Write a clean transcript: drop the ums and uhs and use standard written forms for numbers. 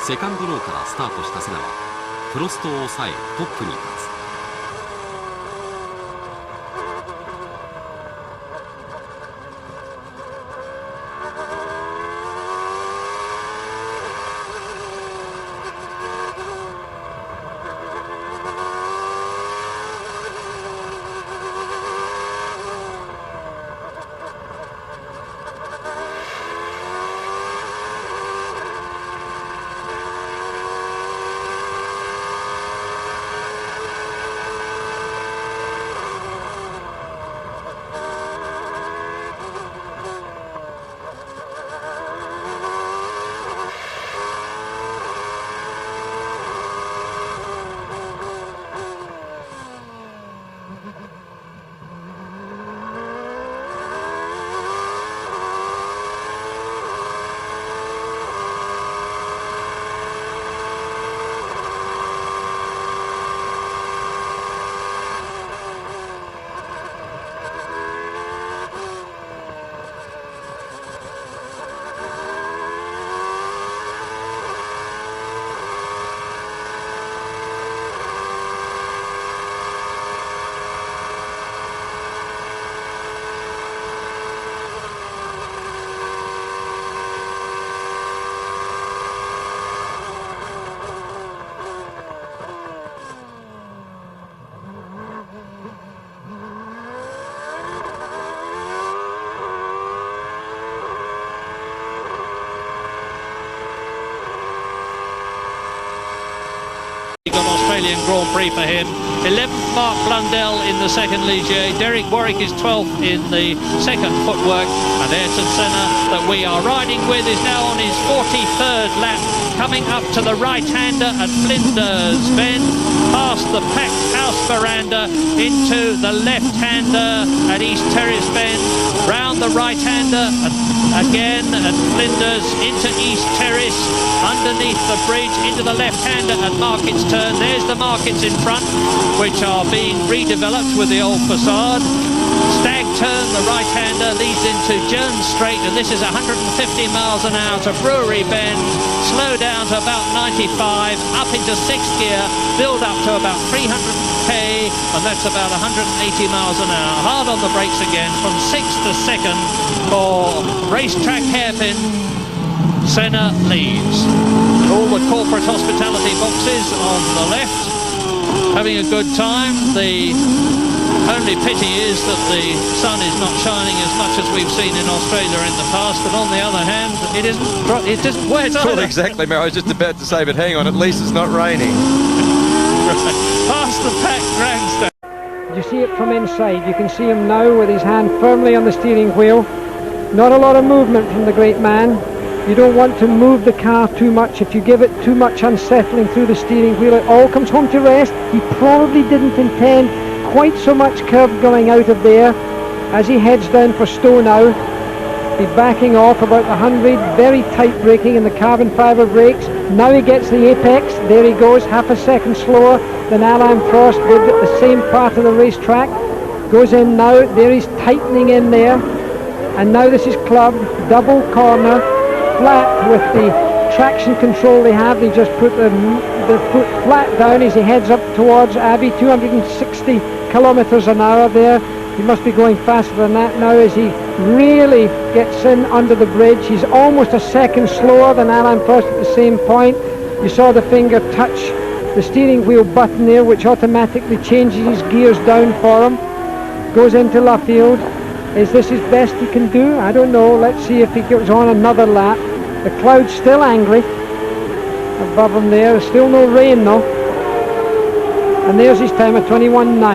セカンドローからスタートしたセナはプロストを抑えトップに立つ。On Australian Grand Prix for him. 11th Mark Blundell in the second Ligier. Derek Warwick is 12th in the second footwork. And Ayrton Senna that we are riding with is now on his 43rd lap, coming up to the right-hander at Flinders Bend, past the packed house veranda into the left-hander at East Terrace Bend, round the right-hander again at Flinders into East Terrace, underneath the bridge into the left-hander at Market's Turn. There's the Markets in front, which are being redeveloped with the old facade. Stag Turn, the right-hander, leads into Jones Straight, and this is 150 miles an hour to Brewery Bend. Slow down to about 95, up into 6th gear, build up to about 300k, and that's about 180 miles an hour. Hard on the brakes again from 6th to 2nd for racetrack hairpin. Senna leads. All the corporate hospitality boxes on the left, having a good time. The only pity is that the sun is not shining as much as we've seen in Australia in the past, but on the other hand, it isn't wet either. Well, exactly, Mary. I was just about to say, but hang on, at least it's not raining. Right. Past the packed grandstand. You see it from inside. You can see him now with his hand firmly on the steering wheel. Not a lot of movement from the great man. You don't want to move the car too much. If you give it too much unsettling through the steering wheel, it all comes home to rest. He probably didn't intend quite so much curb going out of there. As he heads down for Stowe now, be backing off about 100, very tight braking in the carbon fibre brakes. Now he gets the apex. There he goes, half a second slower than Alain Prost did at the same part of the racetrack. Goes in now, there he's tightening in there. And now this is clubbed, double corner, flat with the traction control they have. They just put the foot flat down as he heads up towards Abbey, 260 kilometres an hour there. He must be going faster than that now as he really gets in under the bridge. He's almost a second slower than Alain Prost at the same point. You saw the finger touch the steering wheel button there, which automatically changes his gears down for him. Goes into Luffield. Is this his best he can do? I don't know. Let's see if he goes on another lap. The cloud's still angry above him there. There's still no rain though. And there's his time of 21.9.